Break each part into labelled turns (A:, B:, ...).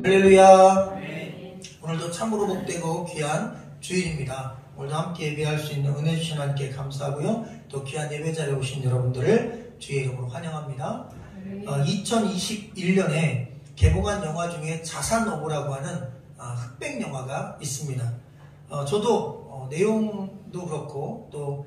A: 할렐루야. 오늘도 참으로 복되고 귀한 주일입니다. 오늘도 함께 예배할 수 있는 은혜 주신 하나님께 감사하고요. 또 귀한 예배 자리에 오신 여러분들을 주의 이름으로 환영합니다. 2021년에 개봉한 영화 중에 자산어부라고 하는 흑백 영화가 있습니다. 저도 내용도 그렇고 또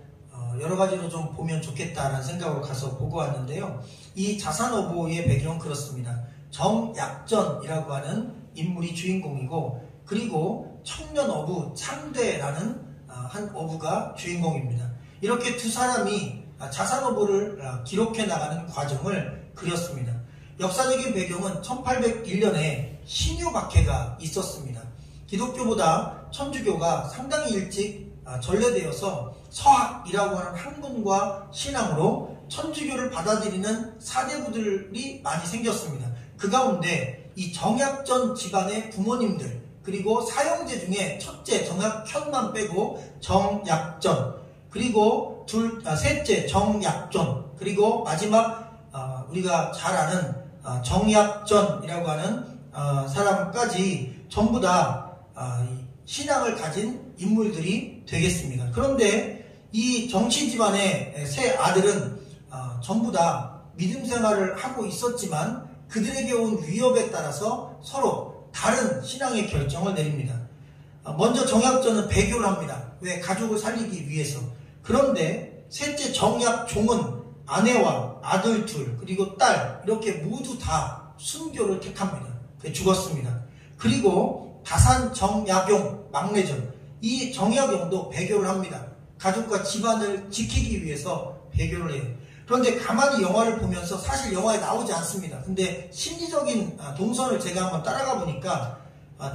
A: 여러 가지로 좀 보면 좋겠다라는 생각으로 가서 보고 왔는데요. 이 자산어부의 배경은 그렇습니다. 정약전이라고 하는 인물이 주인공이고, 그리고 청년어부 창대라는 한 어부가 주인공입니다. 이렇게 두 사람이 자산어부를 기록해 나가는 과정을 그렸습니다. 역사적인 배경은 1801년에 신유박해가 있었습니다. 기독교보다 천주교가 상당히 일찍 전래되어서 서학이라고 하는 학문과 신앙으로 천주교를 받아들이는 사대부들이 많이 생겼습니다. 그 가운데 이 정약전 집안의 부모님들, 그리고 사형제 중에 첫째 정약현만 빼고 정약전, 그리고 셋째 정약존, 그리고 마지막 우리가 잘 아는 정약전이라고 하는 사람까지 전부 다 신앙을 가진 인물들이 되겠습니다. 그런데 이 정치 집안의 세 아들은 전부 다 믿음 생활을 하고 있었지만 그들에게 온 위협에 따라서 서로 다른 신앙의 결정을 내립니다. 먼저 정약전은 배교를 합니다. 왜? 가족을 살리기 위해서. 그런데 셋째 정약종은 아내와 아들 둘, 그리고 딸, 이렇게 모두 다 순교를 택합니다. 죽었습니다. 그리고 다산 정약용, 막내전, 이 정약용도 배교를 합니다. 가족과 집안을 지키기 위해서 배교를 해요. 그런데 가만히 영화를 보면서, 사실 영화에 나오지 않습니다. 근데 심리적인 동선을 제가 한번 따라가 보니까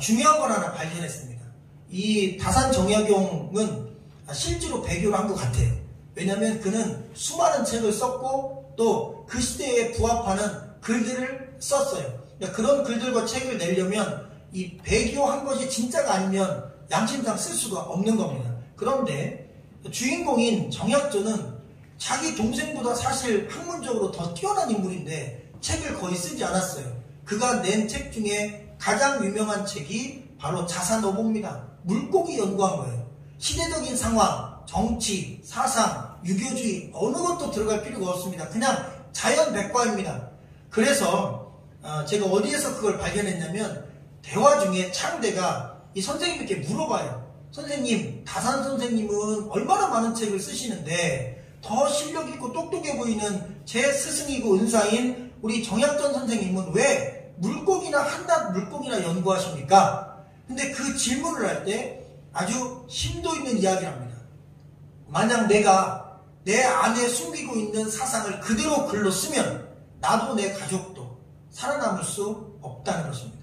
A: 중요한 걸 하나 발견했습니다. 이 다산 정약용은 실제로 배교를 한 것 같아요. 왜냐하면 그는 수많은 책을 썼고 또 그 시대에 부합하는 글들을 썼어요. 그러니까 그런 글들과 책을 내려면 이 배교한 것이 진짜가 아니면 양심상 쓸 수가 없는 겁니다. 그런데 주인공인 정약전은 자기 동생보다 사실 학문적으로 더 뛰어난 인물인데 책을 거의 쓰지 않았어요. 그가 낸 책 중에 가장 유명한 책이 바로 자산어부입니다. 물고기 연구한 거예요. 시대적인 상황, 정치, 사상, 유교주의 어느 것도 들어갈 필요가 없습니다. 그냥 자연백과입니다. 그래서 제가 어디에서 그걸 발견했냐면, 대화 중에 창대가 이 선생님께 물어봐요. 선생님, 다산 선생님은 얼마나 많은 책을 쓰시는데 더 실력 있고 똑똑해 보이는 제 스승이고 은사인 우리 정약전 선생님은 왜 물고기나 한낱 물고기나 연구하십니까? 근데 그 질문을 할 때 아주 심도 있는 이야기를 합니다. 만약 내가 내 안에 숨기고 있는 사상을 그대로 글로 쓰면 나도 내 가족도 살아남을 수 없다는 것입니다.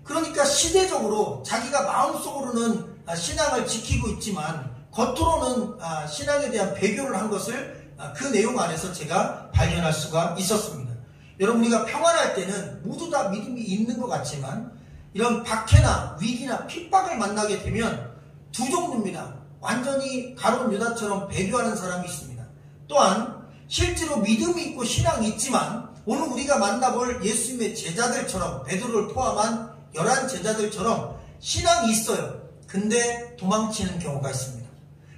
A: 그러니까 시대적으로 자기가 마음속으로는 신앙을 지키고 있지만 겉으로는 신앙에 대한 배교를 한 것을 그 내용 안에서 제가 발견할 수가 있었습니다. 여러분, 우리가 평안할 때는 모두 다 믿음이 있는 것 같지만 이런 박해나 위기나 핍박을 만나게 되면 두 종류입니다. 완전히 가룟 유다처럼 배교하는 사람이 있습니다. 또한 실제로 믿음이 있고 신앙이 있지만 오늘 우리가 만나볼 예수님의 제자들처럼, 베드로를 포함한 11 제자들처럼 신앙이 있어요. 근데 도망치는 경우가 있습니다.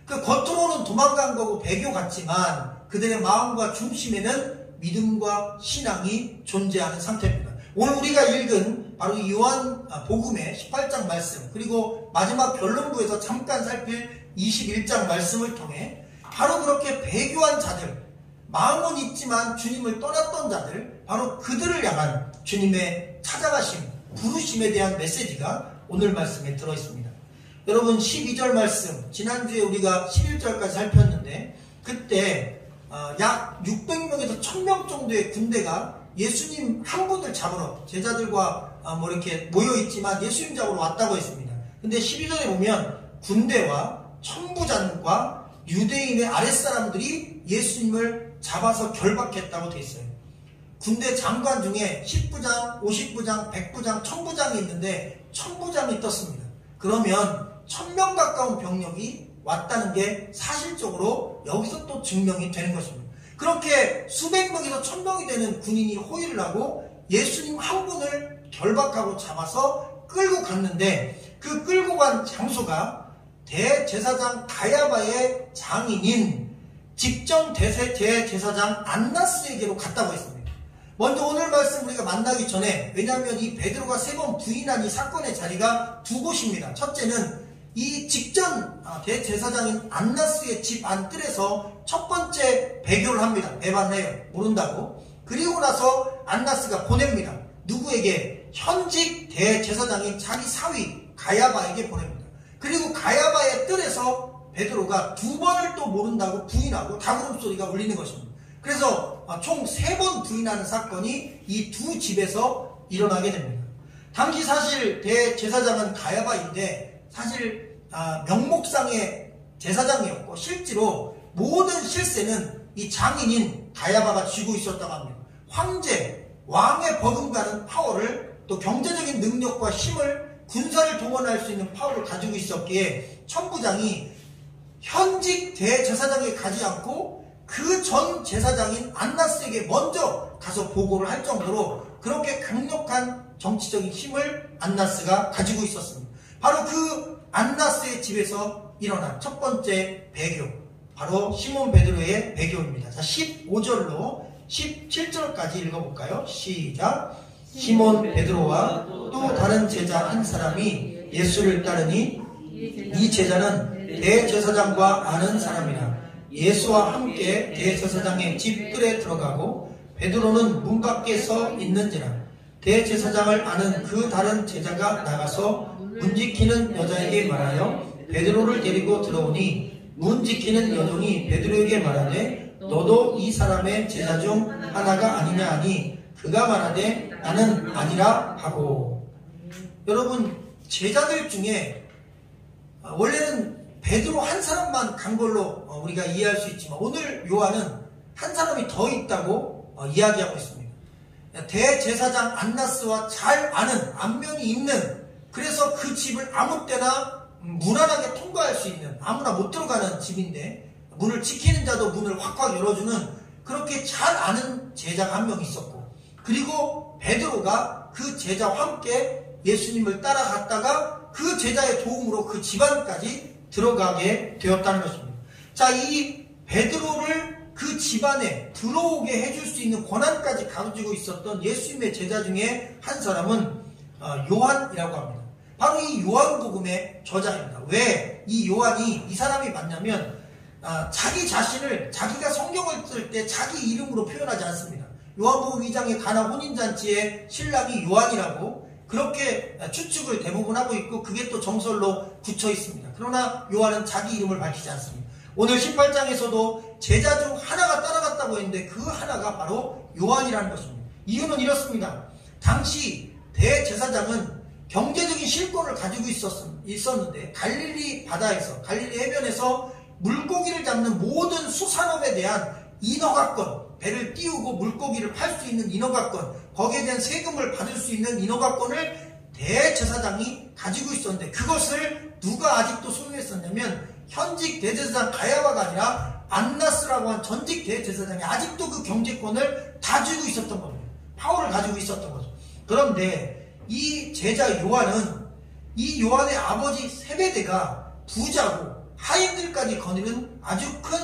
A: 그 겉으로는 도망간 거고 배교 같지만 그들의 마음과 중심에는 믿음과 신앙이 존재하는 상태입니다. 오늘 우리가 읽은 바로 요한 복음의 18장 말씀, 그리고 마지막 결론부에서 잠깐 살필 21장 말씀을 통해 바로 그렇게 배교한 자들, 마음은 있지만 주님을 떠났던 자들, 바로 그들을 향한 주님의 찾아가심, 부르심에 대한 메시지가 오늘 말씀에 들어있습니다. 여러분, 12절 말씀, 지난주에 우리가 11절까지 살폈는데 그때 약 600명에서 1000명 정도의 군대가 예수님 한 분을 잡으러, 제자들과 이렇게 모여있지만 예수님 잡으러 왔다고 했습니다. 근데 12절에 보면 군대와 천부장과 유대인의 아랫사람들이 예수님을 잡아서 결박했다고 되어 있어요. 군대 장관 중에 10부장, 50부장, 100부장, 1000부장이 있는데 1000부장이 떴습니다. 그러면 1000명 가까운 병력이 왔다는 게 사실적으로 여기서 또 증명이 되는 것입니다. 그렇게 수백 명에서 1000명이 되는 군인이 호위를 하고 예수님 한 분을 결박하고 잡아서 끌고 갔는데 그 끌고 간 장소가 대제사장 가야바의 장인인 직전 대제사장 안나스에게로 갔다고 했습니다. 먼저 오늘 말씀 우리가 만나기 전에, 왜냐하면 이 베드로가 3번 부인한 이 사건의 자리가 두 곳입니다. 첫째는 이 직전 대제사장인 안나스의 집 안뜰에서 첫 번째 배교를 합니다. 에반해요. 모른다고. 그리고 나서 안나스가 보냅니다. 누구에게? 현직 대제사장인 자기 사위 가야바에게 보냅니다. 그리고 가야바의 뜰에서 베드로가 2번을 또 모른다고 부인하고 다구름 소리가 울리는 것입니다. 그래서 총 3번 부인하는 사건이 이 두 집에서 일어나게 됩니다. 당시 사실 대제사장은 가야바인데 사실 명목상의 제사장이었고 실제로 모든 실세는 이 장인인 가야바가 쥐고 있었다고 합니다. 황제, 왕의 버금가는 파워를, 또 경제적인 능력과 힘을, 군사를 동원할 수 있는 파워를 가지고 있었기에 천부장이 현직 대제사장에게 가지 않고 그 전 제사장인 안나스에게 먼저 가서 보고를 할 정도로 그렇게 강력한 정치적인 힘을 안나스가 가지고 있었습니다. 바로 그 안나스의 집에서 일어난 첫 번째 배교, 바로 시몬 베드로의 배교입니다. 자, 15절로 17절까지 읽어볼까요? 시작. 시몬 베드로와 또 다른 제자 한 사람이 예수를 따르니 이 제자는 대제사장과 아는 사람이라 예수와 함께 대제사장의 집 뜰에 들어가고 베드로는 문 밖에 서 있는지라 대제사장을 아는 그 다른 제자가 나가서 문 지키는 여자에게 말하여 베드로를 데리고 들어오니 문 지키는 여종이 베드로에게 말하되 너도 이 사람의 제자 중 하나가 아니냐 하니 그가 말하되 나는 아니라 하고. 여러분, 제자들 중에 원래는 베드로 한 사람만 간 걸로 우리가 이해할 수 있지만 오늘 요한은 한 사람이 더 있다고 이야기하고 있습니다. 대제사장 안나스와 잘 아는, 안면이 있는, 그래서 그 집을 아무 때나 무난하게 통과할 수 있는, 아무나 못 들어가는 집인데 문을 지키는 자도 문을 확확 열어주는 그렇게 잘 아는 제자가 한 명 있었고, 그리고 베드로가 그 제자와 함께 예수님을 따라갔다가 그 제자의 도움으로 그 집안까지 들어가게 되었다는 것입니다. 자, 이 베드로를 그 집안에 들어오게 해줄 수 있는 권한까지 가지고 있었던 예수님의 제자 중에 한 사람은 요한이라고 합니다. 바로 이 요한복음의 저자입니다. 왜 이 요한이 이 사람이 맞냐면 자기 자신을, 자기가 성경을 쓸 때 자기 이름으로 표현하지 않습니다. 요한복음 2장의 가나 혼인잔치의 신랑이 요한이라고 그렇게 추측을 대부분 하고 있고 그게 또 정설로 굳혀 있습니다. 그러나 요한은 자기 이름을 밝히지 않습니다. 오늘 18장에서도 제자 중 하나가 따라갔다고 했는데 그 하나가 바로 요한이라는 것입니다. 이유는 이렇습니다. 당시 대제사장은 경제적인 실권을 가지고 있었는데 갈릴리 바다에서, 갈릴리 해변에서 물고기를 잡는 모든 수산업에 대한 인허가권, 배를 띄우고 물고기를 팔 수 있는 인허가권, 거기에 대한 세금을 받을 수 있는 인허가권을 대제사장이 가지고 있었는데 그것을 누가 아직도 소유했었냐면 현직 대제사장 가야바가 아니라 안나스라고 한 전직 대제사장이 아직도 그 경제권을 가지고 있었던 겁니다. 파워를 가지고 있었던 거죠. 그런데 이 제자 요한은, 이 요한의 아버지 세베대가 부자고 하인들까지 거느리는 아주 큰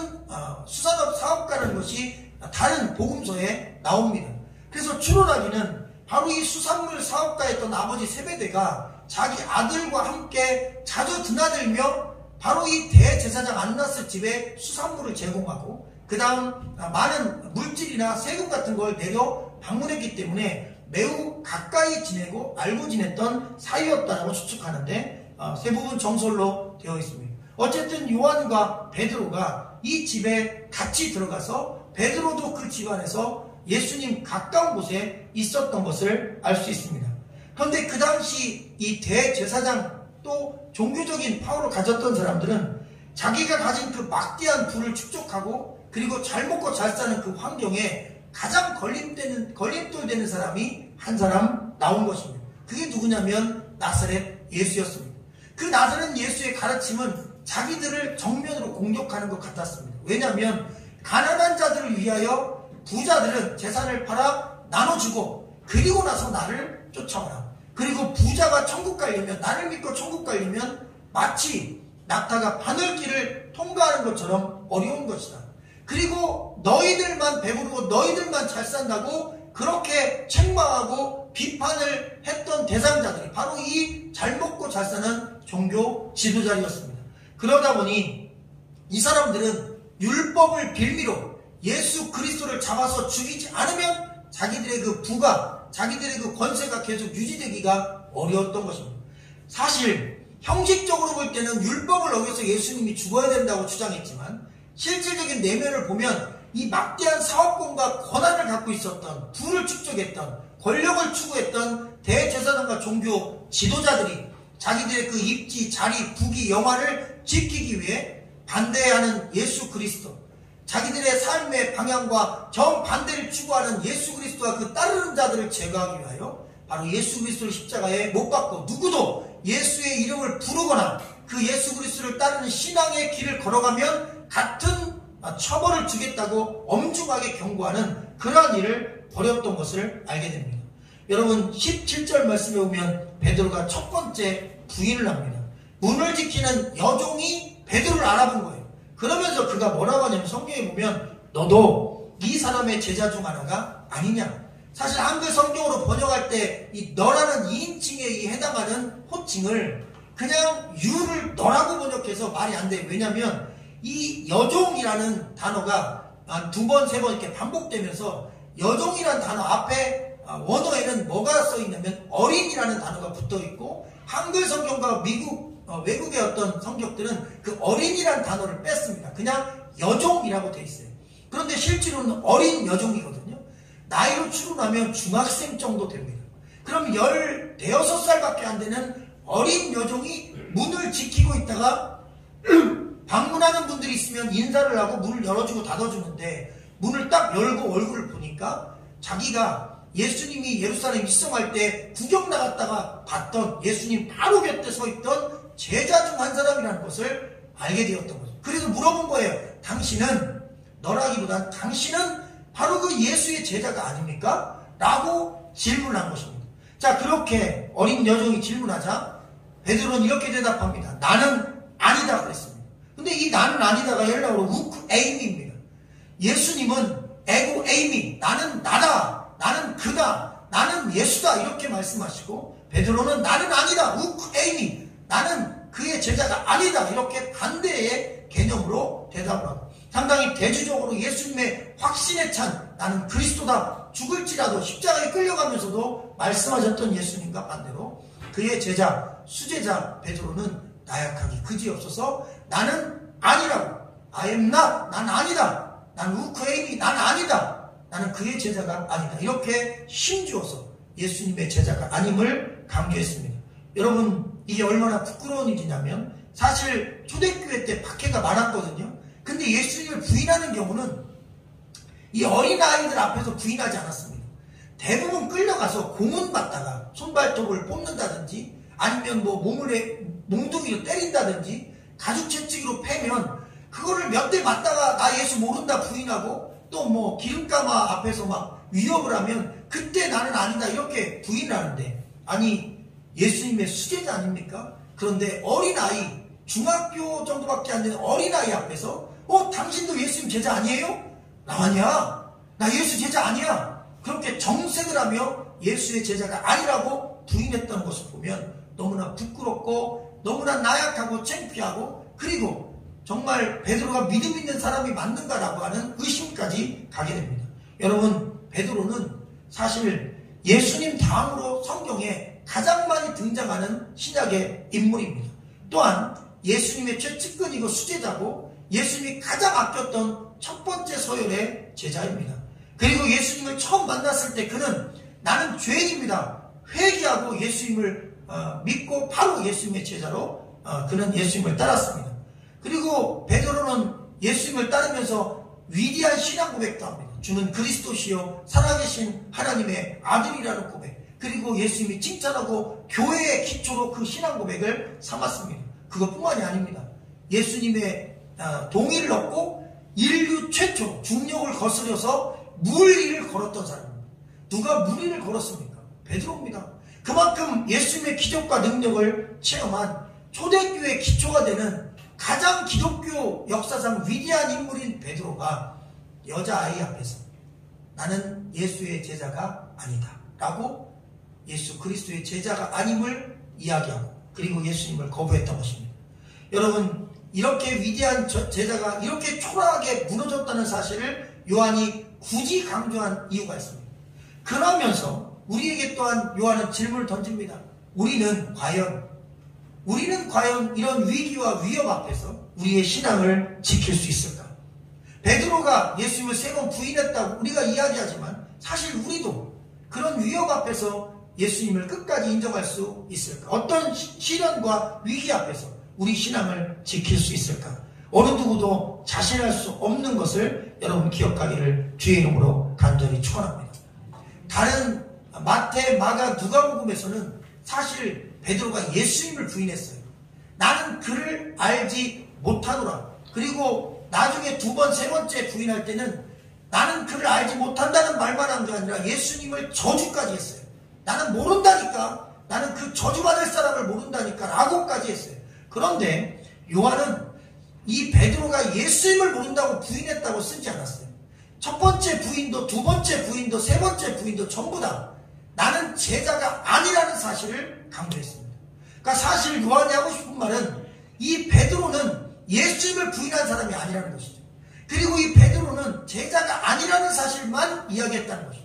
A: 수산업 사업가라는 것이 다른 복음서에 나옵니다. 그래서 추론하기는 바로 이 수산물 사업가였던 아버지 세베대가 자기 아들과 함께 자주 드나들며 바로 이 대제사장 안나스 집에 수산물을 제공하고 그 다음 많은 물질이나 세금 같은 걸 내려 방문했기 때문에 매우 가까이 지내고 알고 지냈던 사이였다라고 추측하는데 세 부분 정설로 되어 있습니다. 어쨌든 요한과 베드로가 이 집에 같이 들어가서 베드로도 그 집안에서 예수님 가까운 곳에 있었던 것을 알 수 있습니다. 그런데 그 당시 이 대제사장 또 종교적인 파워를 가졌던 사람들은 자기가 가진 그 막대한 부를 축적하고 그리고 잘 먹고 잘 사는 그 환경에 가장 걸림돌 되는 사람이 한 사람 나온 것입니다. 그게 누구냐면 나사렛 예수였습니다. 그 나사렛 예수의 가르침은 자기들을 정면으로 공격하는 것 같았습니다. 왜냐하면 가난한 자들을 위하여 부자들은 재산을 팔아 나눠주고 그리고 나서 나를 쫓아오라. 그리고 부자가 천국 가려면, 나를 믿고 천국 가려면 마치 낙타가 바늘길을 통과하는 것처럼 어려운 것이다. 그리고 너희들만 배부르고 너희들만 잘 산다고 그렇게 책망하고 비판을 했던 대상자들이 바로 이 잘 먹고 잘 사는 종교 지도자였습니다. 그러다 보니 이 사람들은 율법을 빌미로 예수 그리스도를 잡아서 죽이지 않으면 자기들의 그 부가, 자기들의 그 권세가 계속 유지되기가 어려웠던 것입니다. 사실 형식적으로 볼 때는 율법을 어겨서 예수님이 죽어야 된다고 주장했지만 실질적인 내면을 보면 이 막대한 사업권과 권한을 갖고 있었던, 부를 축적했던, 권력을 추구했던 대제사장과 종교 지도자들이 자기들의 그 입지, 자리, 부귀, 영화를 지키기 위해 반대하는 예수 그리스도, 자기들의 삶의 방향과 정반대를 추구하는 예수 그리스도와 그 따르는 자들을 제거하기 위하여 바로 예수 그리스도를 십자가에 못 박고 누구도 예수의 이름을 부르거나 그 예수 그리스도를 따르는 신앙의 길을 걸어가면 같은 처벌을 주겠다고 엄중하게 경고하는 그러한 일을 벌였던 것을 알게 됩니다. 여러분 17절 말씀에 보면 베드로가 첫 번째 부인을 합니다. 문을 지키는 여종이 베드로를 알아본 거예요. 그러면서 그가 뭐라고 하냐면 성경에 보면 너도 이 사람의 제자 중 하나가 아니냐. 사실 한글 성경으로 번역할 때 이 너라는 2인칭에 해당하는 호칭을 그냥 유를 너라고 번역해서 말이 안 돼요. 왜냐하면 이 여종이라는 단어가 한 두 번, 세 번 이렇게 반복되면서 여종이라는 단어 앞에 원어에는 뭐가 써 있냐면 어린이라는 단어가 붙어 있고 한글 성경과 외국의 어떤 성격들은 그 어린이라는 단어를 뺐습니다. 그냥 여종이라고 돼 있어요. 그런데 실제로는 어린 여종이거든요. 나이로 추론하면 중학생 정도 됩니다. 그럼 16살밖에 안 되는 어린 여종이 문을 지키고 있다가 방문하는 분들이 있으면 인사를 하고 문을 열어주고 닫아주는데 문을 딱 열고 얼굴을 보니까 자기가 예수님이 예루살렘 입성할 때 구경 나갔다가 봤던 예수님 바로 곁에 서 있던 제자 중 한 사람이라는 것을 알게 되었던 거죠. 그래서 물어본 거예요. 당신은, 너라기보단 당신은 바로 그 예수의 제자가 아닙니까? 라고 질문한 것입니다. 자, 그렇게 어린 여종이 질문하자 베드로는 이렇게 대답합니다. 나는 아니다 그랬습니다. 근데 이 나는 아니다가 헬라어로 우크 에이미입니다. 예수님은 에고 에이미, 나는 나다, 나는 그다, 나는 예수다 이렇게 말씀하시고 베드로는 나는 아니다, 우크 에이미, 나는 그의 제자가 아니다 이렇게 반대의 개념으로 대답을 하고 상당히 대주적으로 예수님의 확신에 찬 나는 그리스도다, 죽을지라도 십자가에 끌려가면서도 말씀하셨던 예수님과 반대로 그의 제자, 수제자 베드로는 나약하기 그지없어서 나는 아니라고, I am not, 난 아니다, 난 우크에이미, 난 아니다, 나는 그의 제자가 아니다 이렇게 힘주어서 예수님의 제자가 아님을 강조했습니다. 여러분 이게 얼마나 부끄러운 일이냐면 사실 초대교회 때 박해가 많았거든요. 근데 예수님을 부인하는 경우는 이 어린아이들 앞에서 부인하지 않았습니다. 대부분 끌려가서 고문받다가 손발톱을 뽑는다든지 아니면 뭐 몽둥이로 때린다든지 가죽 채찍으로 패면 그거를 몇 대 맞다가 나 예수 모른다 부인하고 또 뭐 기름가마 앞에서 막 위협을 하면 그때 나는 아니다 이렇게 부인을 하는데 아니 예수님의 수제자 아닙니까? 그런데 어린아이 중학교 정도밖에 안 되는 어린아이 앞에서 당신도 예수님 제자 아니에요? 나 아니야. 나 예수 제자 아니야. 그렇게 정색을 하며 예수의 제자가 아니라고 부인했던 것을 보면 너무나 부끄럽고 너무나 나약하고 창피하고 그리고 정말 베드로가 믿음 있는 사람이 맞는가라고 하는 의심까지 가게 됩니다. 여러분 베드로는 사실 예수님 다음으로 성경에 가장 많이 등장하는 신약의 인물입니다. 또한 예수님의 최측근이고 수제자고 예수님이 가장 아꼈던 첫 번째 서열의 제자입니다. 그리고 예수님을 처음 만났을 때 그는 나는 죄인입니다. 회개하고 예수님을 믿고 바로 예수님의 제자로 그는 예수님을 따랐습니다. 그리고 베드로는 예수님을 따르면서 위대한 신앙 고백도 합니다. 주는 그리스도시요 살아계신 하나님의 아들이라는 고백 그리고 예수님이 칭찬하고 교회의 기초로 그 신앙 고백을 삼았습니다. 그것뿐만이 아닙니다. 예수님의 동의를 얻고 인류 최초 중력을 거스려서 물 위를 걸었던 사람입니다. 누가 무리를 걸었습니까? 베드로입니다. 그만큼 예수님의 기적과 능력을 체험한 초대교회의 기초가 되는 가장 기독교 역사상 위대한 인물인 베드로가 여자아이 앞에서 나는 예수의 제자가 아니다 라고 예수 그리스도의 제자가 아님을 이야기하고 그리고 예수님을 거부했던 것입니다. 여러분, 이렇게 위대한 제자가 이렇게 초라하게 무너졌다는 사실을 요한이 굳이 강조한 이유가 있습니다. 그러면서 우리에게 또한 요한은 질문을 던집니다. 우리는 과연 이런 위기와 위협 앞에서 우리의 신앙을 지킬 수 있을까? 베드로가 예수님을 3번 부인했다고 우리가 이야기하지만 사실 우리도 그런 위협 앞에서 예수님을 끝까지 인정할 수 있을까? 어떤 시련과 위기 앞에서 우리 신앙을 지킬 수 있을까? 어느 누구도 자신할 수 없는 것을 여러분 기억하기를 주의 이름으로 간절히 축원합니다. 다른 마태, 마가, 누가복음에서는 사실 베드로가 예수님을 부인했어요. 나는 그를 알지 못하노라. 그리고 나중에 2번, 3번째 부인할 때는 나는 그를 알지 못한다는 말만 한 게 아니라 예수님을 저주까지 했어요. 나는 모른다니까. 나는 그 저주받을 사람을 모른다니까 라고까지 했어요. 그런데 요한은 이 베드로가 예수님을 모른다고 부인했다고 쓰지 않았어요. 첫 번째 부인도 2번째 부인도 3번째 부인도 전부 다 나는 제자가 아니라는 사실을 강조했습니다. 그러니까 사실 요한이 하고 싶은 말은 이 베드로는 예수님을 부인한 사람이 아니라는 것이죠. 그리고 이 베드로는 제자가 아니라는 사실만 이야기했다는 것이죠.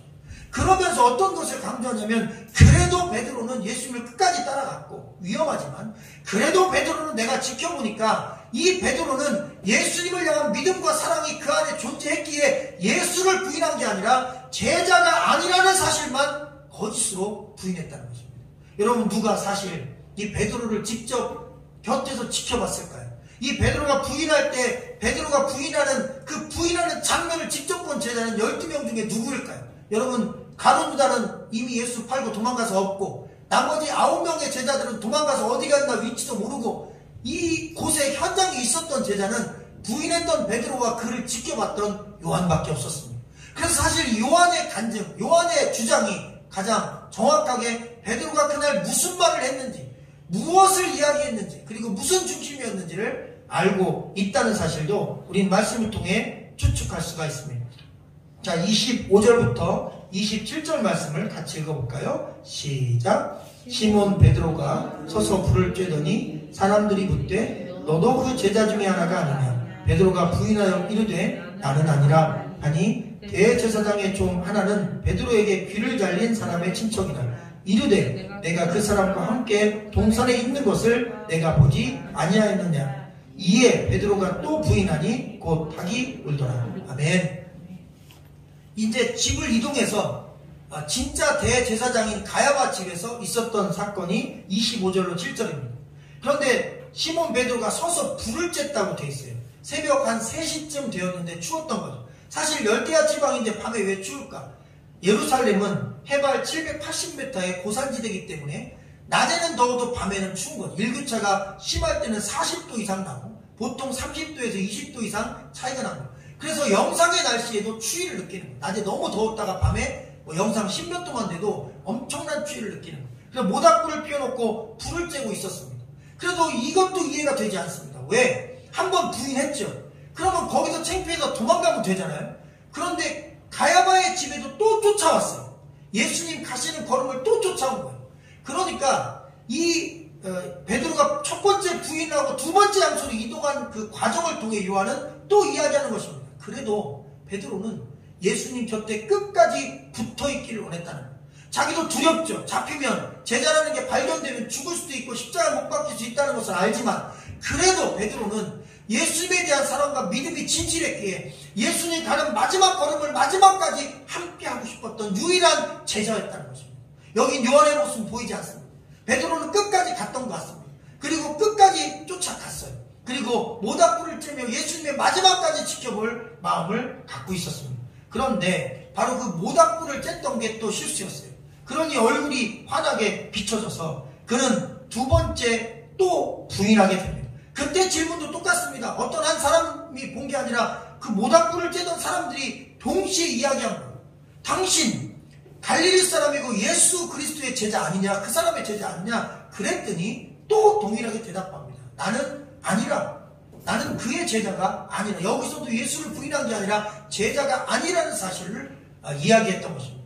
A: 그러면서 어떤 것을 강조하냐면 그래도 베드로는 예수님을 끝까지 따라갔고 위험하지만 그래도 베드로는 내가 지켜보니까 이 베드로는 예수님을 향한 믿음과 사랑이 그 안에 존재했기에 예수를 부인한 게 아니라 제자가 아니라는 사실만 거짓으로 부인했다는 것입니다. 여러분, 누가 사실 이 베드로를 직접 곁에서 지켜봤을까요? 이 베드로가 부인할 때 베드로가 부인하는 그 부인하는 장면을 직접 본 제자는 12명 중에 누구일까요? 여러분, 가룟 유다는 이미 예수 팔고 도망가서 없고 나머지 9명의 제자들은 도망가서 어디 갔나 위치도 모르고 이 곳에 현장에 있었던 제자는 부인했던 베드로와 그를 지켜봤던 요한밖에 없었습니다. 그래서 사실 요한의 간증, 요한의 주장이 가장 정확하게 베드로가 그날 무슨 말을 했는지, 무엇을 이야기했는지, 그리고 무슨 중심이었는지를 알고 있다는 사실도 우린 말씀을 통해 추측할 수가 있습니다. 자, 25절부터 27절 말씀을 같이 읽어볼까요? 시작. 시몬 베드로가 서서 불을 쬐더니 사람들이 묻되 너도 그 제자 중에 하나가 아니냐? 베드로가 부인하여 이르되 나는 아니라 하니 대제사장의 종 하나는 베드로에게 귀를 잘린 사람의 친척이라. 이르되 내가 그 사람과 함께 동산에 있는 것을 내가 보지 아니하였느냐? 이에 베드로가 또 부인하니 곧 닭이 울더라. 아멘. 이제 집을 이동해서 진짜 대제사장인 가야바 집에서 있었던 사건이 25절로 7절입니다. 그런데 시몬 베드로가 서서 불을 쬐다고 돼 있어요. 새벽 한 3시쯤 되었는데 추웠던 거죠. 사실 열대야 지방인데 밤에 왜 추울까? 예루살렘은 해발 780m의 고산지대이기 때문에 낮에는 더워도 밤에는 추운 거죠. 일교차가 심할 때는 40도 이상 나고 보통 30도에서 20도 이상 차이가 납니다. 그래서 영상의 날씨에도 추위를 느끼는 거예요. 낮에 너무 더웠다가 밤에 영상 10몇 도만 돼도 엄청난 추위를 느끼는 거예요. 그래서 모닥불을 피워놓고 불을 쬐고 있었습니다. 그래도 이것도 이해가 되지 않습니다. 왜? 한번 부인했죠. 그러면 거기서 창피해서 도망가면 되잖아요. 그런데 가야바의 집에도 또 쫓아왔어요. 예수님 가시는 걸음을 또 쫓아온 거예요. 그러니까 이 베드로가 첫 번째 부인하고 두 번째 장소로 이동한 그 과정을 통해 요한은 또 이야기하는 것입니다. 그래도 베드로는 예수님 곁에 끝까지 붙어있기를 원했다는 거예요. 자기도 두렵죠. 잡히면 제자라는 게 발견되면 죽을 수도 있고 십자가 못 박힐 수 있다는 것을 알지만 그래도 베드로는 예수님에 대한 사랑과 믿음이 진실했기에 예수님 가는 마지막 걸음을 마지막까지 함께하고 싶었던 유일한 제자였다는 것입니다. 여기 요한의 모습은 보이지 않습니다. 베드로는 끝까지 갔던 것 같습니다. 그리고 끝까지 쫓아갔어요. 그리고 모닥불을 쬐며 예수님의 마지막까지 지켜볼 마음을 갖고 있었습니다. 그런데 바로 그 모닥불을 쬐던 게 또 실수였어요. 그러니 얼굴이 환하게 비춰져서 그는 두 번째 또 부인하게 됩니다. 그때 질문도 똑같습니다. 어떤 한 사람이 본 게 아니라 그 모닥불을 쬐던 사람들이 동시에 이야기한 거예요. 당신 갈릴리 사람이고 예수 그리스도의 제자 아니냐, 그 사람의 제자 아니냐 그랬더니 또 동일하게 대답합니다. 나는 아니라, 나는 그의 제자가 아니라. 여기서도 예수를 부인한 게 아니라 제자가 아니라는 사실을 이야기했던 것입니다.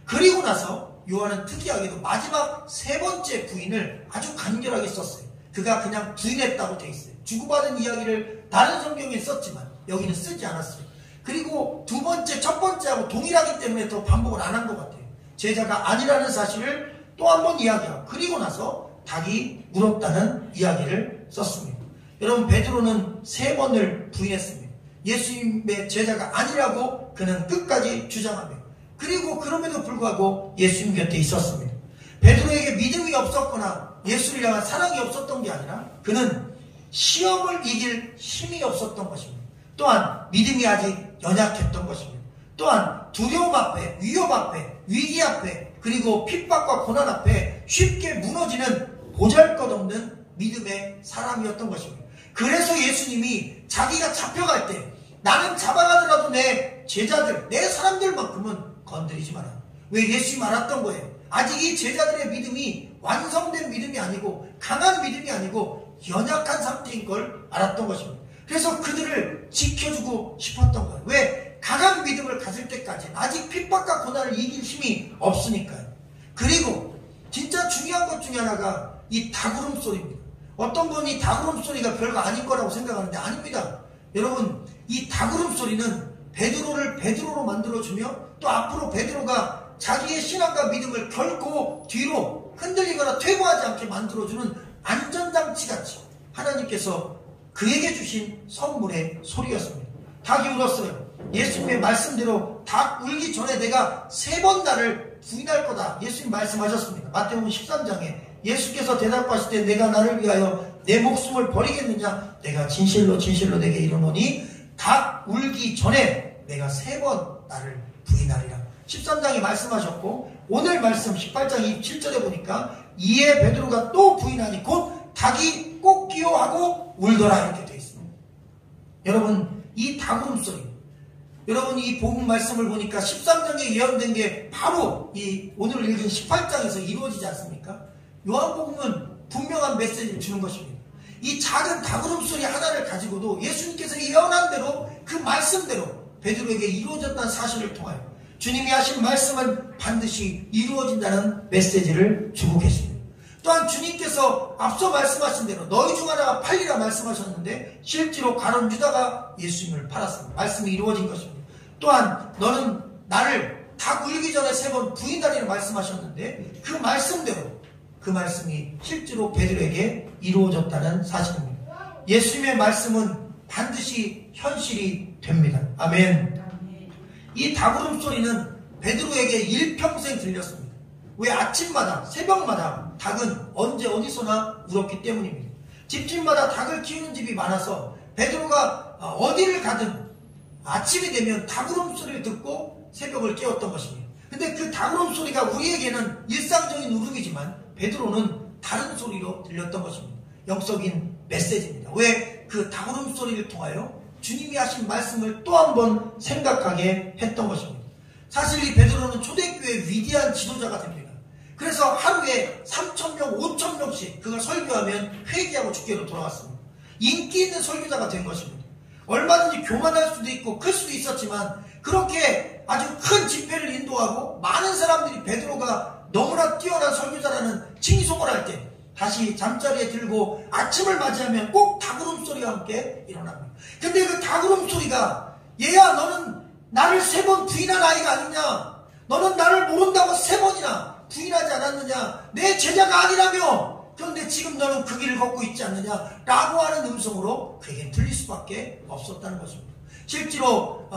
A: 그리고 나서 요한은 특이하게도 마지막 세 번째 부인을 아주 간결하게 썼어요. 그가 그냥 부인했다고 돼 있어요. 주고받은 이야기를 다른 성경에 썼지만 여기는 쓰지 않았어요. 그리고 두 번째, 첫 번째하고 동일하기 때문에 더 반복을 안 한 것 같아요. 제자가 아니라는 사실을 또 한 번 이야기하고 그리고 나서 닭이 물었다는 이야기를 썼습니다. 여러분, 베드로는 세 번을 부인했습니다. 예수님의 제자가 아니라고 그는 끝까지 주장하며, 그리고 그럼에도 불구하고 예수님 곁에 있었습니다. 베드로에게 믿음이 없었거나 예수를 향한 사랑이 없었던 게 아니라 그는 시험을 이길 힘이 없었던 것입니다. 또한 믿음이 아직 연약했던 것입니다. 또한 두려움 앞에, 위협 앞에, 위기 앞에, 그리고 핍박과 고난 앞에 쉽게 무너지는 보잘것없는 믿음의 사람이었던 것입니다. 그래서 예수님이 자기가 잡혀갈 때 나는 잡아가더라도 내 제자들, 내 사람들만큼은 건드리지 마라. 왜? 예수님이 알았던 거예요. 아직 이 제자들의 믿음이 완성된 믿음이 아니고 강한 믿음이 아니고 연약한 상태인 걸 알았던 것입니다. 그래서 그들을 지켜주고 싶었던 거예요. 왜? 강한 믿음을 가질 때까지 아직 핍박과 고난을 이길 힘이 없으니까요. 그리고 진짜 중요한 것 중에 하나가 이 닭울음 소리입니다. 어떤 분이 닭울음 소리가 별거 아닌 거라고 생각하는데 아닙니다. 여러분, 이 닭울음 소리는 베드로를 베드로로 만들어주며 또 앞으로 베드로가 자기의 신앙과 믿음을 결코 뒤로 흔들리거나 퇴보하지 않게 만들어주는 안전장치같이 하나님께서 그에게 주신 선물의 소리였습니다. 닭이 울었어요. 예수님의 말씀대로 닭 울기 전에 내가 세 번 나를 부인할 거다. 예수님 말씀하셨습니다. 마태복음 13장에 예수께서 대답하실 때 내가 나를 위하여 내 목숨을 버리겠느냐? 내가 진실로 진실로 내게 이르노니 닭 울기 전에 내가 세 번 나를 부인하리라. 13장에 말씀하셨고 오늘 말씀 18장 27절에 보니까 이에 베드로가 또 부인하니 곧 닭이 꼭기어하고 울더라 이렇게 되어 있습니다. 여러분, 이 닭 울음소리, 여러분 이 복음 말씀을 보니까 13장에 예언된 게 바로 이 오늘 읽은 18장에서 이루어지지 않습니까? 요한복음은 분명한 메시지를 주는 것입니다. 이 작은 닭 울음소리 하나를 가지고도 예수님께서 예언한 대로 그 말씀대로 베드로에게 이루어졌다는 사실을 통하여 주님이 하신 말씀은 반드시 이루어진다는 메시지를 주고 계십니다. 또한 주님께서 앞서 말씀하신 대로 너희 중 하나가 팔리라 말씀하셨는데 실제로 가룟 유다가 예수님을 팔았습니다. 말씀이 이루어진 것입니다. 또한 너는 나를 닭 울기 전에 세 번 부인하리라 말씀하셨는데 그 말씀대로 그 말씀이 실제로 베드로에게 이루어졌다는 사실입니다. 예수님의 말씀은 반드시 현실이 됩니다. 아멘. 이 닭 울음소리는 베드로에게 일평생 들렸습니다. 왜? 아침마다 새벽마다 닭은 언제 어디서나 울었기 때문입니다. 집집마다 닭을 키우는 집이 많아서 베드로가 어디를 가든 아침이 되면 닭 울음소리를 듣고 새벽을 깨웠던 것입니다. 근데 그 닭 울음소리가 우리에게는 일상적인 울음이지만 베드로는 다른 소리로 들렸던 것입니다. 영적인 메시지입니다. 왜? 그 닭 울음소리를 통하여 주님이 하신 말씀을 또 한 번 생각하게 했던 것입니다. 사실 이 베드로는 초대교회의 위대한 지도자가 됩니다. 그래서 하루에 3,000명, 5,000명씩 그가 설교하면 회개하고 주께로 돌아왔습니다. 인기 있는 설교자가 된 것입니다. 얼마든지 교만할 수도 있고 클 수도 있었지만 그렇게 아주 큰 집회를 인도하고 많은 사람들이 베드로가 너무나 뛰어난 설교자라는 칭송을 할 때 다시 잠자리에 들고 아침을 맞이하면 꼭 닭 울음소리와 함께 일어납니다. 근데 그 닭 울음소리가 얘야 너는 나를 세 번 부인한 아이가 아니냐? 너는 나를 모른다고 세 번이나 부인하지 않았느냐? 내 제자가 아니라며? 그런데 지금 너는 그 길을 걷고 있지 않느냐? 라고 하는 음성으로 그에게 들릴 수밖에 없었다는 것입니다. 실제로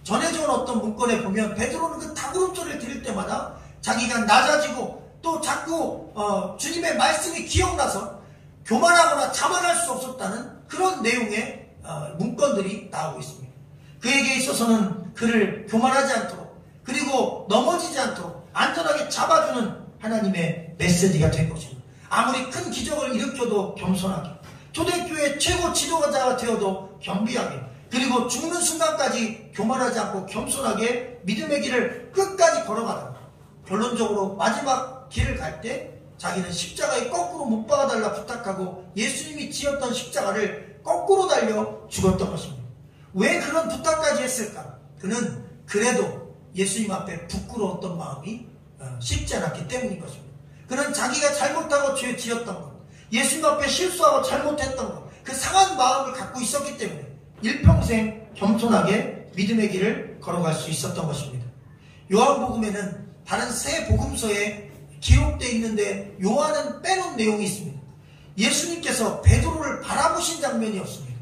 A: 전해져 온 어떤 문건에 보면 베드로는 그 닭 울음소리를 들을 때마다 자기가 낮아지고 또 자꾸 주님의 말씀이 기억나서 교만하거나 자만할 수 없었다는 그런 내용의 문건들이 나오고 있습니다. 그에게 있어서는 그를 교만하지 않도록 그리고 넘어지지 않도록 안전하게 잡아주는 하나님의 메시지가 된 것입니다. 아무리 큰 기적을 일으켜도 겸손하게, 초대교회 최고 지도자가 되어도 겸비하게, 그리고 죽는 순간까지 교만하지 않고 겸손하게 믿음의 길을 끝까지 걸어가다 결론적으로 마지막 길을 갈 때 자기는 십자가에 거꾸로 못 박아달라 부탁하고 예수님이 지었던 십자가를 거꾸로 달려 죽었던 것입니다. 왜 그런 부탁까지 했을까? 그는 그래도 예수님 앞에 부끄러웠던 마음이 쉽지 않았기 때문인 것입니다. 그는 자기가 잘못하고 죄 지었던 것, 예수님 앞에 실수하고 잘못했던 것, 그 상한 마음을 갖고 있었기 때문에 일평생 겸손하게 믿음의 길을 걸어갈 수 있었던 것입니다. 요한복음에는 다른 세 복음서에 기록되어 있는데 요한은 빼놓은 내용이 있습니다. 예수님께서 베드로를 바라보신 장면이 없습니다.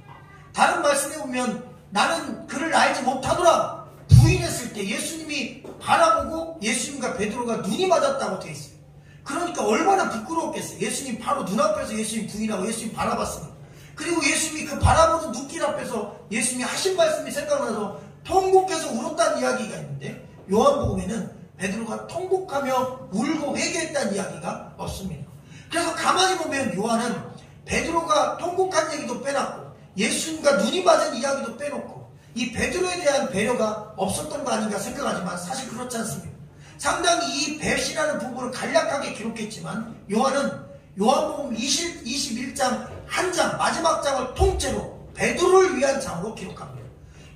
A: 다른 말씀에 보면 나는 그를 알지 못하더라 부인했을 때 예수님이 바라보고 예수님과 베드로가 눈이 맞았다고 되어 있어요. 그러니까 얼마나 부끄러웠겠어요. 예수님 바로 눈앞에서 예수님 부인하고 예수님 바라봤으니까. 그리고 예수님이 그 바라보는 눈길 앞에서 예수님이 하신 말씀이 생각나서 통곡해서 울었다는 이야기가 있는데 요한복음에는 베드로가 통곡하며 울고 회개했다는 이야기가 없습니다. 그래서 가만히 보면 요한은 베드로가 통곡한 얘기도 빼놨고 예수님과 눈이 맞은 이야기도 빼놓고 이 베드로에 대한 배려가 없었던 거 아닌가 생각하지만 사실 그렇지 않습니다. 상당히 이 배신하는 부분을 간략하게 기록했지만 요한은 요한복음 21장 한 장 마지막 장을 통째로 베드로를 위한 장으로 기록합니다.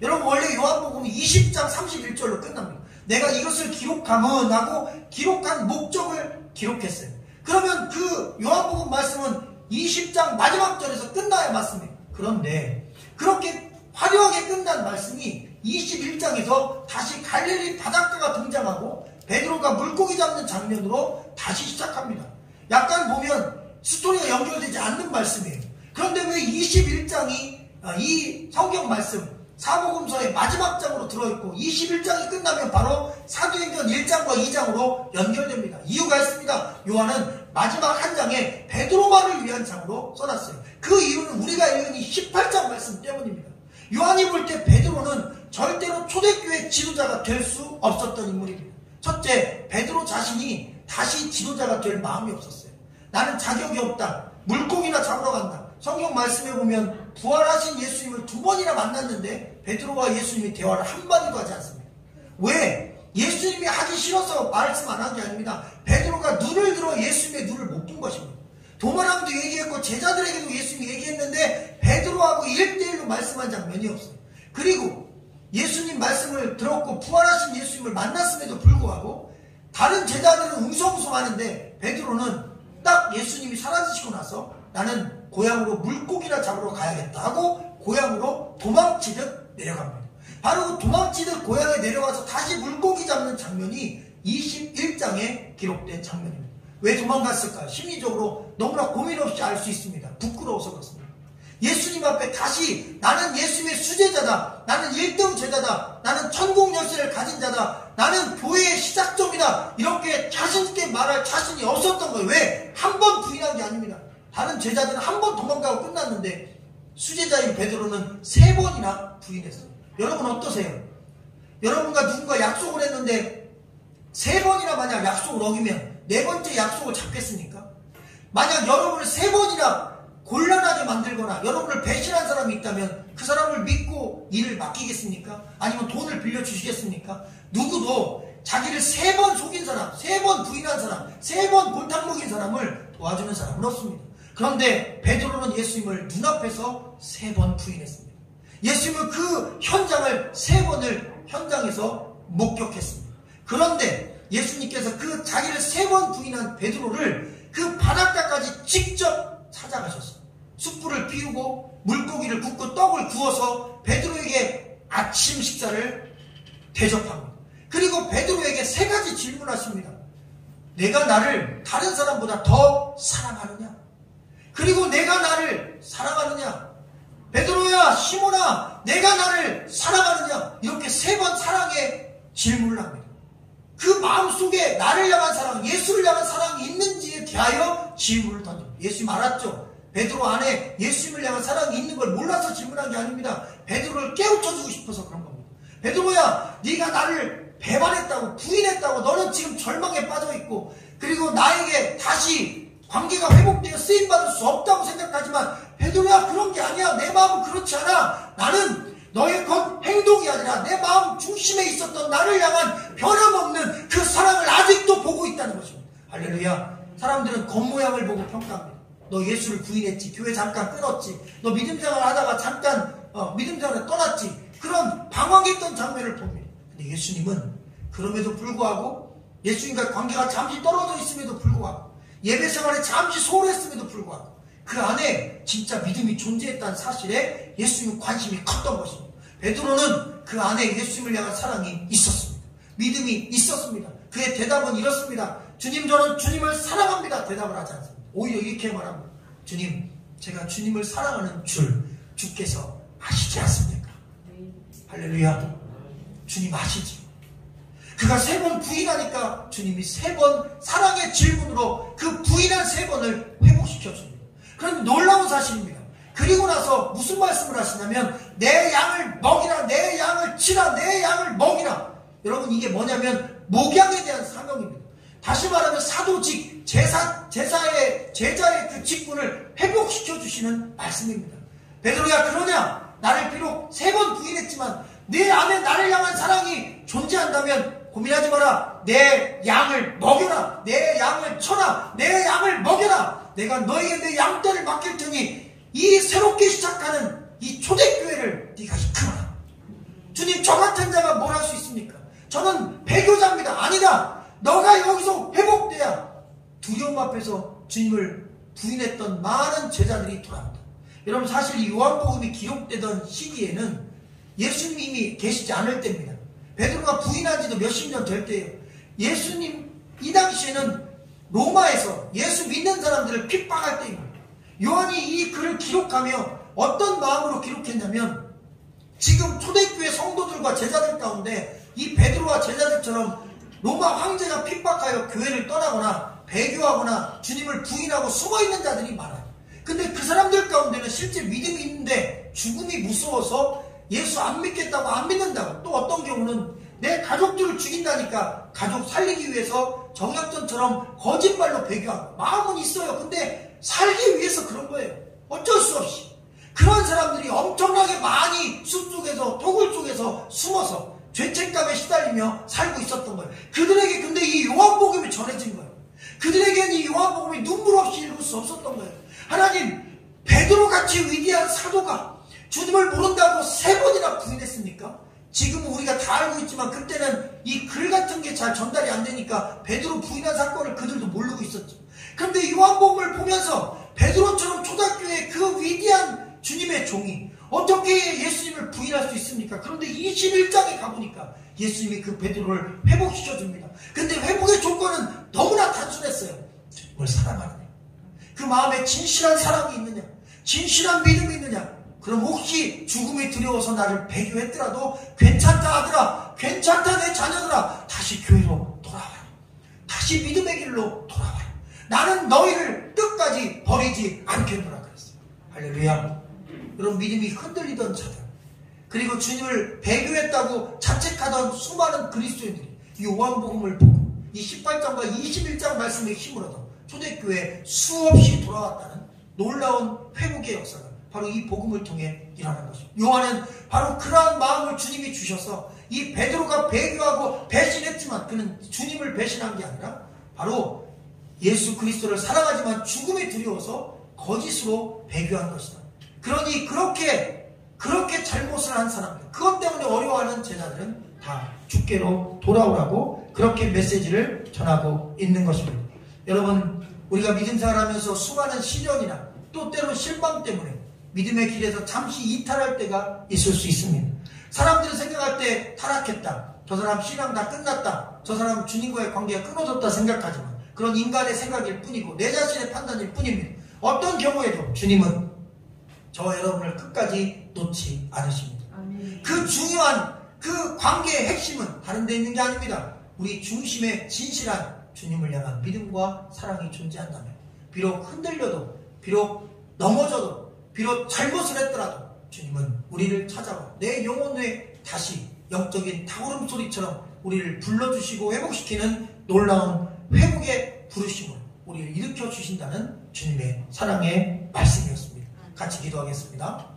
A: 여러분 원래 요한복음이 20장 31절로 끝납니다. 내가 이것을 기록함은 하고 기록한 목적을 기록했어요. 그러면 그 요한복음 말씀은 20장 마지막 절에서 끝나야 맞습니다. 그런데 그렇게 화려하게 끝난 말씀이 21장에서 다시 갈릴리 바닷가가 등장하고 베드로가 물고기 잡는 장면으로 다시 시작합니다. 약간 보면 스토리가 연결되지 않는 말씀이에요. 그런데 왜 21장이 이 성경 말씀 사복음서의 마지막 장으로 들어있고 21장이 끝나면 바로 사도행전 1장과 2장으로 연결됩니다. 이유가 있습니다. 요한은 마지막 한 장에 베드로만을 위한 장으로 써놨어요. 그 이유는 우리가 읽은 이 18장 말씀 때문입니다. 요한이 볼 때 베드로는 절대로 초대교회 지도자가 될 수 없었던 인물입니다. 첫째, 베드로 자신이 다시 지도자가 될 마음이 없었어요. 나는 자격이 없다. 물고기나 잡으러 간다. 성경 말씀에 보면 부활하신 예수님을 2번이나 만났는데 베드로와 예수님이 대화를 한마디도 하지 않습니다. 왜? 예수님이 하기 싫어서 말씀 안 한 게 아닙니다. 베드로가 눈을 들어 예수님의 눈을 못 본 것입니다. 도마랑도 얘기했고 제자들에게도 예수님이 얘기했는데 베드로하고 1대1로 말씀한 장면이 없어요. 그리고 예수님 말씀을 들었고 부활하신 예수님을 만났음에도 불구하고 다른 제자들은 웅성웅성하는데 베드로는 딱 예수님이 사라지시고 나서 나는 고향으로 물고기나 잡으러 가야겠다 하고 고향으로 도망치듯 내려갑니다. 바로 그 도망치듯 고향에 내려와서 다시 물고기 잡는 장면이 21장에 기록된 장면입니다. 왜 도망갔을까요? 심리적으로 너무나 고민 없이 알 수 있습니다. 부끄러워서 그렇습니다. 예수님 앞에 다시 나는 예수님의 수제자다. 나는 1등 제자다. 나는 천국 열쇠를 가진 자다. 나는 교회의 시작점이다. 이렇게 자신있게 말할 자신이 없었던 거예요. 왜? 한 번 부인한 게 아닙니다. 다른 제자들은 한 번 도망가고 끝났는데 수제자인 베드로는 3번이나 부인했어요. 여러분 어떠세요? 여러분과 누군가 약속을 했는데 3번이나 만약 약속을 어기면 4번째 약속을 잡겠습니까? 만약 여러분을 3번이나 곤란하게 만들거나 여러분을 배신한 사람이 있다면 그 사람을 믿고 일을 맡기겠습니까? 아니면 돈을 빌려주시겠습니까? 누구도 자기를 3번 속인 사람, 3번 부인한 사람, 3번 골탕 먹인 사람을 도와주는 사람은 없습니다. 그런데 베드로는 예수님을 눈앞에서 3번 부인했습니다. 예수님은 그 현장을 3번을 현장에서 목격했습니다. 그런데 예수님께서 그 자기를 3번 부인한 베드로를 그 바닷가까지 직접 찾아가셨어요. 숯불을 피우고 물고기를 굽고 떡을 구워서 베드로에게 아침 식사를 대접합니다. 그리고 베드로에게 3가지 질문하십니다. 내가 나를 다른 사람보다 더 사랑하느냐? 그리고 내가 나를 사랑하느냐? 베드로야, 시몬아, 내가 나를 사랑하느냐? 이렇게 3번 사랑의 질문을 합니다. 그 마음속에 나를 향한 사랑, 예수를 향한 사랑이 있는지에 대하여 질문을 던집니다. 예수님 알았죠? 베드로 안에 예수님을 향한 사랑이 있는 걸 몰라서 질문한 게 아닙니다. 베드로를 깨우쳐주고 싶어서 그런 겁니다. 베드로야, 네가 나를 배반했다고, 부인했다고, 너는 지금 절망에 빠져있고 그리고 나에게 다시 관계가 회복되어 쓰임받을 수 없다고 생각하지만 베드로야, 그런 게 아니야. 내 마음은 그렇지 않아. 나는 너의 것 행동이 아니라 내 마음 중심에 있었던 나를 향한 변함없는 그 사랑을 아직도 할렐루야. 사람들은 겉모양을 보고 평가합니다. 너 예수를 부인했지, 교회 잠깐 끊었지, 너 믿음 생활 하다가 잠깐 믿음 생활을 떠났지, 그런 방황했던 장면을 봅니다. 근데 예수님은 그럼에도 불구하고, 예수님과 관계가 잠시 떨어져 있음에도 불구하고, 예배 생활에 잠시 소홀했음에도 불구하고, 그 안에 진짜 믿음이 존재했다는 사실에 예수님은 관심이 컸던 것입니다. 베드로는 그 안에 예수님을 향한 사랑이 있었습니다. 믿음이 있었습니다. 그의 대답은 이렇습니다. 주님, 저는 주님을 사랑합니다. 대답을 하지 않습니다. 오히려 이렇게 말합니다. 주님, 제가 주님을 사랑하는 줄 주께서 아시지 않습니까? 할렐루야. 주님 아시지. 그가 3번 부인하니까 주님이 3번 사랑의 질문으로 그 부인한 3번을 회복시켜줍니다. 그런 놀라운 사실입니다. 그리고 나서 무슨 말씀을 하시냐면, 내 양을 먹이라, 내 양을 치라, 내 양을 먹이라. 여러분, 이게 뭐냐면 목양에 대한 사명입니다. 다시 말하면 사도직, 제자의 그 직분을 회복시켜 주시는 말씀입니다. 베드로야, 그러냐? 나를 비록 3번 부인했지만 내 안에 나를 향한 사랑이 존재한다면 고민하지 마라. 내 양을 먹여라. 내 양을 쳐라. 내 양을 먹여라. 내가 너에게 내 양떼를 맡길 테니 이 새롭게 시작하는 이 초대교회를 네가 이끌어라. 주님, 저 같은 자가 뭘 할 수 있습니까? 저는 배교자입니다. 아니다. 너가 여기서 회복돼야. 두려움 앞에서 주님을 부인했던 많은 제자들이 돌아옵니다. 여러분, 사실 이 요한복음이 기록되던 시기에는 예수님이 계시지 않을 때입니다. 베드로가 부인한 지도 몇십 년 될 때예요. 예수님, 이 당시에는 로마에서 예수 믿는 사람들을 핍박할 때입니다. 요한이 이 글을 기록하며 어떤 마음으로 기록했냐면, 지금 초대교회 성도들과 제자들 가운데 이 베드로와 제자들처럼 로마 황제가 핍박하여 교회를 떠나거나 배교하거나 주님을 부인하고 숨어있는 자들이 많아요. 근데 그 사람들 가운데는 실제 믿음이 있는데 죽음이 무서워서 예수 안 믿겠다고 안 믿는다고, 또 어떤 경우는 내 가족들을 죽인다니까 가족 살리기 위해서 정약전처럼 거짓말로 배교하고, 마음은 있어요. 근데 살기 위해서 그런 거예요. 어쩔 수 없이. 그런 사람들이 엄청나게 많이 숲속에서, 토굴 쪽에서 숨어서 죄책감에 시달리며 살고 있었던 거예요. 그들에게 근데 이 요한복음이 전해진 거예요. 그들에게는 이 요한복음이 눈물 없이 읽을 수 없었던 거예요. 하나님, 베드로같이 위대한 사도가 주님을 모른다고 3번이나 부인했습니까? 지금은 우리가 다 알고 있지만 그때는 이 글 같은 게 잘 전달이 안 되니까 베드로 부인한 사건을 그들도 모르고 있었죠. 그런데 요한복음을 보면서 베드로처럼 초대교회의 그 위대한 주님의 종이 어떻게 예수님을 부인할 수 있습니까? 그런데 21장에 가보니까 예수님이 그 베드로를 회복시켜줍니다. 근데 회복의 조건은 너무나 단순했어요. 뭘 사랑하느냐, 그 마음에 진실한 사랑이 있느냐, 진실한 믿음이 있느냐. 그럼 혹시 죽음이 두려워서 나를 배교했더라도 괜찮다 하더라, 괜찮다 내 자녀들아, 다시 교회로 돌아와라. 다시 믿음의 길로 돌아와라. 나는 너희를 끝까지 버리지 않겠노라 그랬어요. 할렐루야. 여러분, 믿음이 흔들리던 자들, 그리고 주님을 배교했다고 자책하던 수많은 그리스도인들이 이 요한복음을 보고 이 18장과 21장 말씀에 힘을 얻어 초대교회에 수없이 돌아왔다는 놀라운 회복의 역사가 바로 이 복음을 통해 일어난 것입니다. 요한은 바로 그러한 마음을 주님이 주셔서 이 베드로가 배교하고 배신했지만 그는 주님을 배신한 게 아니라 바로 예수 그리스도를 사랑하지만 죽음이 두려워서 거짓으로 배교한 것이다. 그러니 그렇게 잘못을 한 사람들, 그것 때문에 어려워하는 제자들은 다 주께로 돌아오라고 그렇게 메시지를 전하고 있는 것입니다. 여러분, 우리가 믿음 생활하면서 수많은 시련이나 또 때로 실망 때문에 믿음의 길에서 잠시 이탈할 때가 있을 수 있습니다. 사람들은 생각할 때 타락했다, 저 사람 신앙 다 끝났다, 저 사람 주님과의 관계가 끊어졌다 생각하지만 그런 인간의 생각일 뿐이고 내 자신의 판단일 뿐입니다. 어떤 경우에도 주님은 저 여러분을 끝까지 놓지 않으십니다. 아멘. 그 중요한 그 관계의 핵심은 다른 데 있는 게 아닙니다. 우리 중심에 진실한 주님을 향한 믿음과 사랑이 존재한다면, 비록 흔들려도, 비록 넘어져도, 비록 잘못을 했더라도 주님은 우리를 찾아와 내 영혼에 다시 영적인 탕후름 소리처럼 우리를 불러주시고 회복시키는 놀라운 회복의 부르심을 우리를 일으켜 주신다는 주님의 사랑의 말씀이었습니다. 같이 기도하겠습니다.